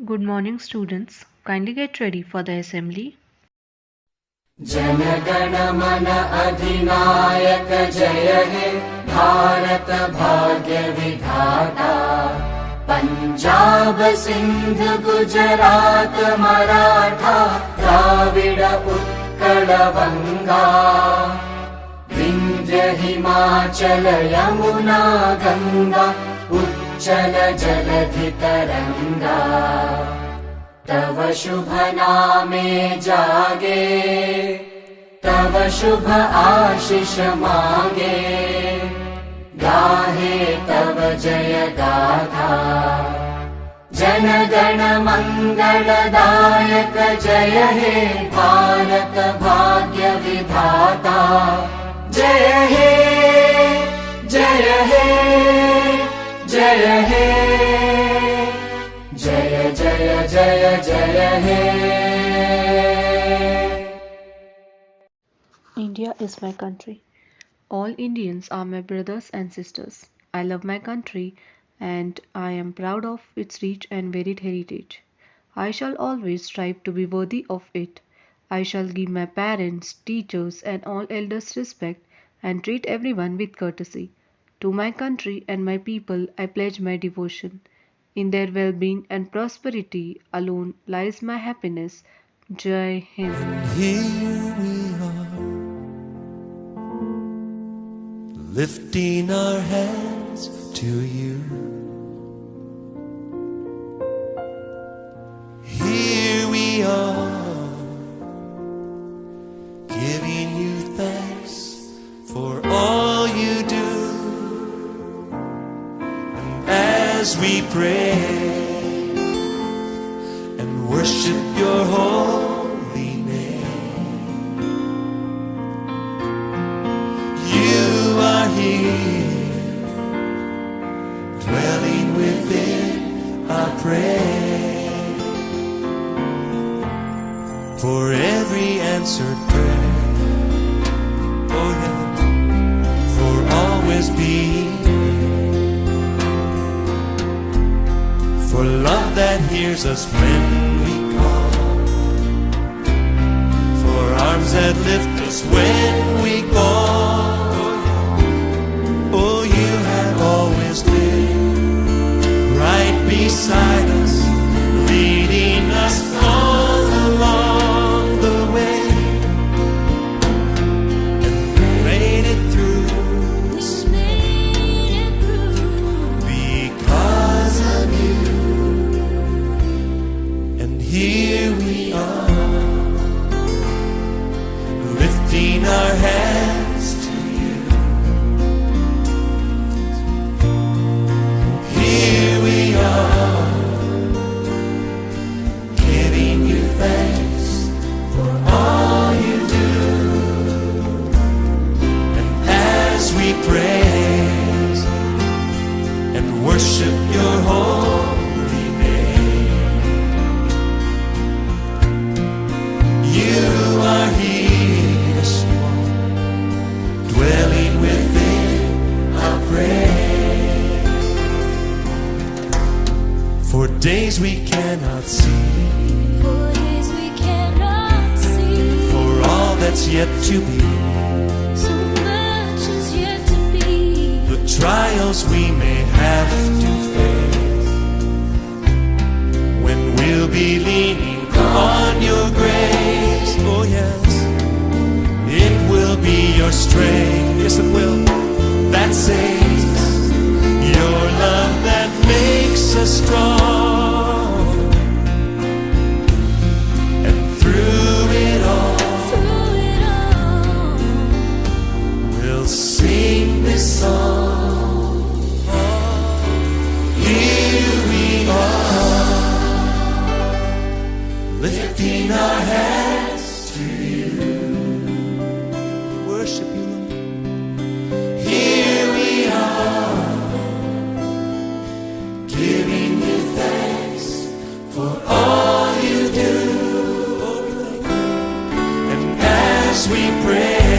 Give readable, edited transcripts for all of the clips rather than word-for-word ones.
Good morning, students. Kindly get ready for the assembly. जनगण मन अधिनायक जय हे भारत भाग्य विधाता। पंजाब सिंध गुजरात मराठा द्राविड उत्कल बंगा। विंध्य हिमाचल यमुना गंगा उच्चल जलधि तरंगा। तव शुभ नामे जागे तव शुभ आशीष मागे। गाहे तव जय गाथा जन गण मंगलदायक जय हे भारत भाग्य विधाता। जय हे जय हे जय हे जय जय जय जय हे। India is my country. All Indians are my brothers and sisters. I love my country and I am proud of its rich and varied heritage. I shall always strive to be worthy of it. I shall give my parents, teachers, and all elders respect and treat everyone with courtesy. To my country and my people, I pledge my devotion. In their well being and prosperity alone lies my happiness. Jai Hind. Here we are, lifting our hands to you. Here we are, giving you thanks for all you do. And as we pray and worship your holy name, you are here, dwelling within our prayer. For every answered prayer, oh yeah, for always being there, for love that hears us when we call, for arms that lift us when we fall. Oh, you have always been right beside us, leading us all along the way, and made it through because of you. And here we are, lifting our hands to you. Here we are, giving you thanks for all you do. And as we praise and worship your holy name, you are here, dwelling within our prayer. For days we cannot see, for all that's yet to be, the trials we may have to face, when we'll be leaning on your grace. Oh yes, it will be your strength, yes it will, that saves, your love that makes us strong. And through it all, we'll sing this song. Here we are, lifting our hands to you. Worship you, Lord. Here we are, giving you thanks for all you do. Oh, we thank you. And as we pray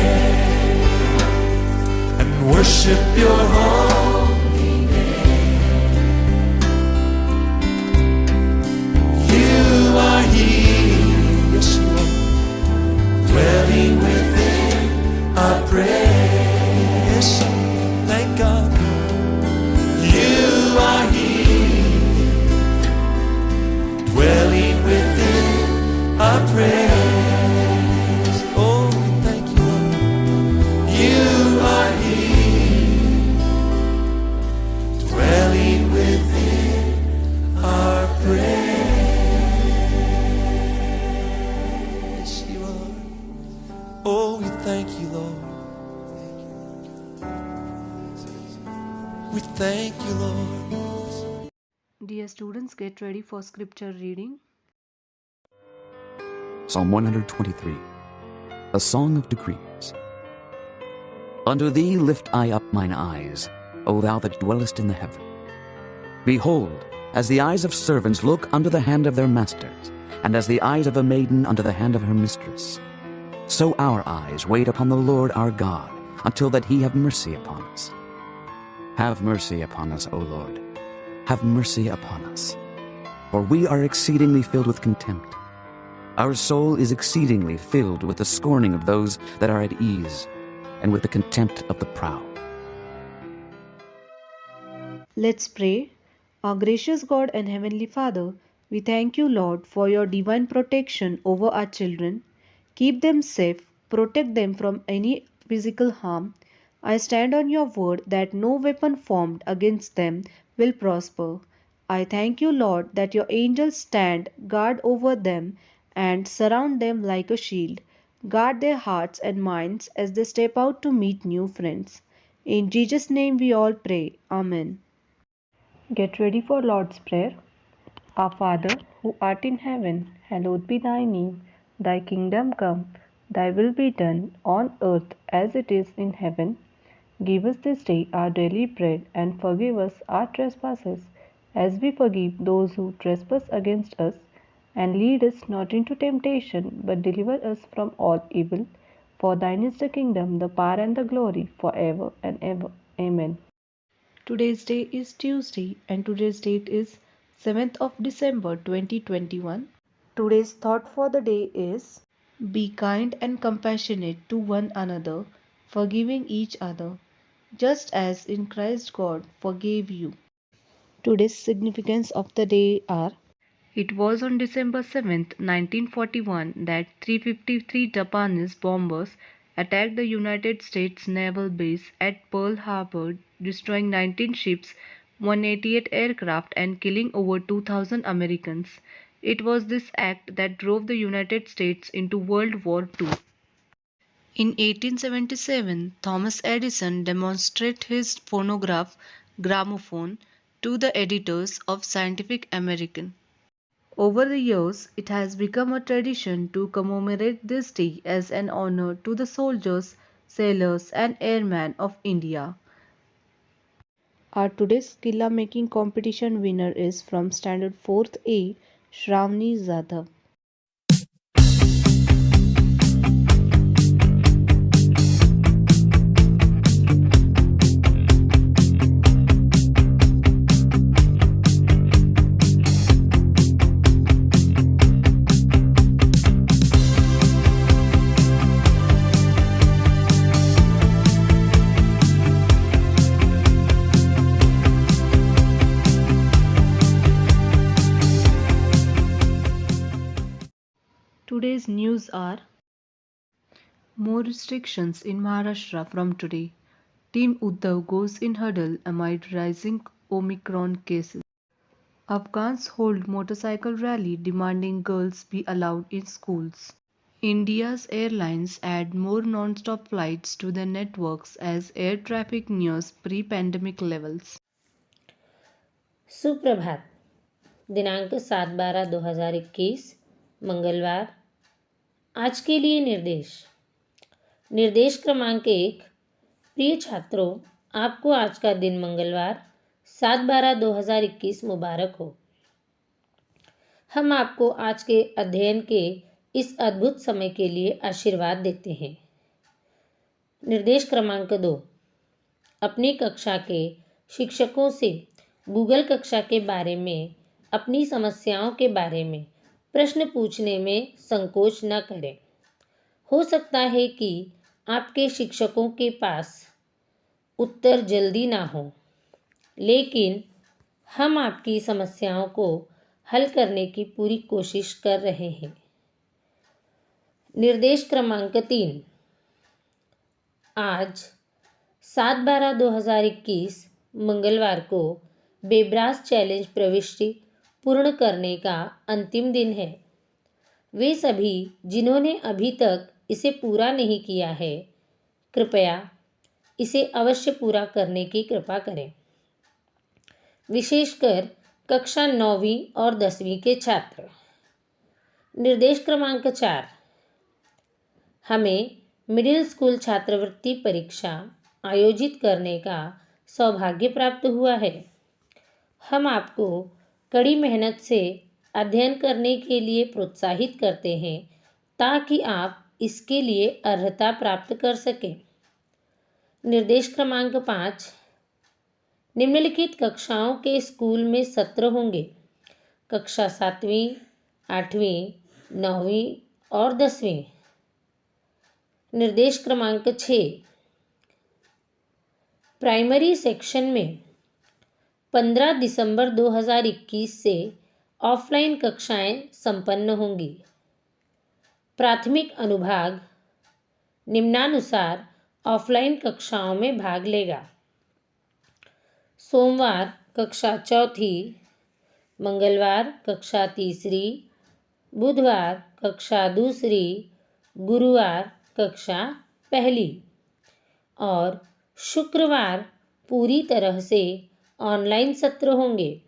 and worship your holy name, Dear students, get ready for scripture reading. Psalm 123, a song of decrees. Unto thee lift I up mine eyes, O thou that dwellest in the heaven. Behold, as the eyes of servants look unto the hand of their masters, and as the eyes of a maiden unto the hand of her mistress, so our eyes wait upon the Lord our God, until that he have mercy upon us. Have mercy upon us, O Lord. Have mercy upon us. For we are exceedingly filled with contempt. Our soul is exceedingly filled with the scorning of those that are at ease, and with the contempt of the proud. Let's pray. Our gracious God and Heavenly Father, we thank you, Lord, for your divine protection over our children. Keep them safe, protect them from any physical harm. I stand on your word that no weapon formed against them will prosper. I thank you, Lord, that your angels stand guard over them and surround them like a shield. Guard their hearts and minds as they step out to meet new friends. In Jesus' name we all pray. Amen. Get ready for Lord's Prayer. Our Father, who art in heaven, hallowed be thy name. Thy kingdom come, thy will be done on earth as it is in heaven. Give us this day our daily bread, and forgive us our trespasses, as we forgive those who trespass against us. And lead us not into temptation, but deliver us from all evil. For thine is the kingdom, the power, and the glory, forever and ever. Amen. Today's day is Tuesday, and today's date is 7th of December 2021. Today's thought for the day is: be kind and compassionate to one another, forgiving each other, just as in Christ God forgave you. Today's significance of the day are: it was on December 7th, 1941 that 353 Japanese bombers attacked the United States naval base at Pearl Harbor, destroying 19 ships, 188 aircraft, and killing over 2,000 Americans. It was this act that drove the United States into World War II. In 1877, Thomas Edison demonstrated his phonograph gramophone to the editors of Scientific American. Over the years, it has become a tradition to commemorate this day as an honor to the soldiers, sailors, and airmen of India. Our today's Killa making competition winner is from Standard 4th A, Shravani Zadhav. Today's news are: more restrictions in Maharashtra from today. Team Uddhav goes in huddle amid rising Omicron cases. Afghans hold motorcycle rally demanding girls be allowed in schools. India's airlines add more non-stop flights to their networks as air traffic nears pre-pandemic levels. सुप्रभात. दिनांक 7/12/2021 मंगलवार. आज के लिए निर्देश क्रमांक 1. प्रिय छात्रों, आपको आज का दिन मंगलवार 7/12/2021 मुबारक हो. हम आपको आज के अध्ययन के इस अद्भुत समय के लिए आशीर्वाद देते हैं. निर्देश क्रमांक 2. अपनी कक्षा के शिक्षकों से गूगल कक्षा के बारे में अपनी समस्याओं के बारे में प्रश्न पूछने में संकोच न करें. हो सकता है कि आपके शिक्षकों के पास उत्तर जल्दी ना हो, लेकिन हम आपकी समस्याओं को हल करने की पूरी कोशिश कर रहे हैं. निर्देश क्रमांक 3. आज 7/12/2021 मंगलवार को बेब्रास चैलेंज प्रविष्टि पूर्ण करने का अंतिम दिन है. वे सभी जिन्होंने अभी तक इसे पूरा नहीं किया है, कृपया इसे अवश्य पूरा करने की कृपा करें. विशेषकर कक्षा 9वीं और 10वीं के छात्र। निर्देश क्रमांक 4, हमें मिडिल स्कूल छात्रवृत्ति परीक्षा आयोजित करने का सौभाग्य प्राप्त हुआ है। हम आपको कड़ी मेहनत से अध्ययन करने के लिए प्रोत्साहित करते हैं ताकि आप इसके लिए अर्हता प्राप्त कर सकें। निर्देश क्रमांक 5, निम्नलिखित कक्षाओं के स्कूल में सत्र होंगे। कक्षा 7वीं, 8वीं, 9वीं और 10वीं। निर्देश क्रमांक 6, प्राइमरी सेक्शन में 15 दिसंबर 2021 से ऑफलाइन कक्षाएं संपन्न होंगी। प्राथमिक अनुभाग निम्नानुसार ऑफलाइन कक्षाओं में भाग लेगा। सोमवार कक्षा 4थी, मंगलवार कक्षा 3री, बुधवार कक्षा 2री, गुरुवार कक्षा 1ली और शुक्रवार पूरी तरह से ऑनलाइन सत्र होंगे।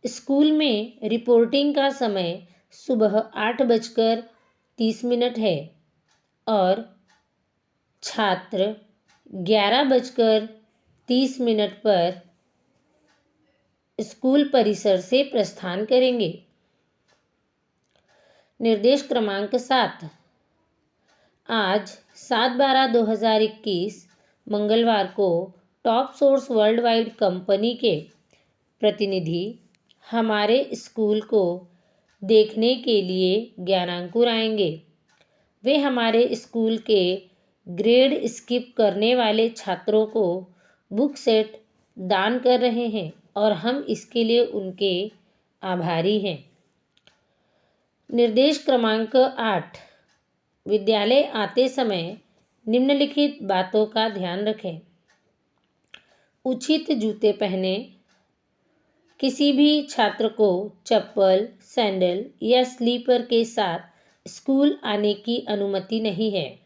स्कूल में रिपोर्टिंग का समय सुबह 8:30 है और छात्र 11:30 पर स्कूल परिसर से प्रस्थान करेंगे। निर्देश क्रमांक 7, आज 7/12/2021 मंगलवार को top source world wide company के प्रतिनिधि हमारे स्कूल को देखने के लिए ज्ञानांकुर आएंगे। वे हमारे स्कूल के ग्रेड स्किप करने वाले छात्रों को बुक सेट दान कर रहे हैं और हम इसके लिए उनके आभारी हैं। निर्देश क्रमांक 8, विद्यालय आते समय निम्नलिखित बातों का ध्यान रखें। उचित जूते पहने। किसी भी छात्र को चप्पल, सैंडल या स्लीपर के साथ स्कूल आने की अनुमति नहीं है।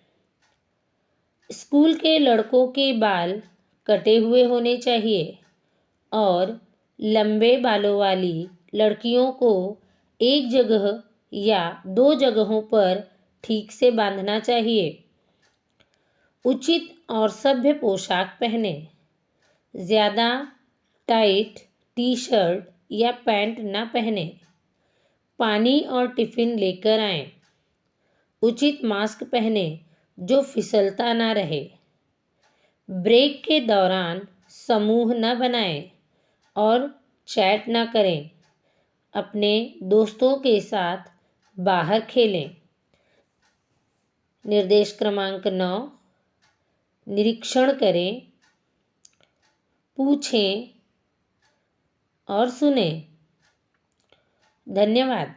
स्कूल के लड़कों के बाल कटे हुए होने चाहिए और लंबे बालों वाली लड़कियों को एक जगह या 2 जगहों पर ठीक से बांधना चाहिए। उचित और सभ्य पोशाक पहने। ज़्यादा टाइट टी-शर्ट या पैंट न पहने। पानी और टिफ़िन लेकर आएं। उचित मास्क पहने जो फिसलता ना रहे। ब्रेक के दौरान समूह न बनाएं और चैट न करें। अपने दोस्तों के साथ बाहर खेलें। निर्देश क्रमांक 9, निरीक्षण करें, पूछें और सुनें। धन्यवाद।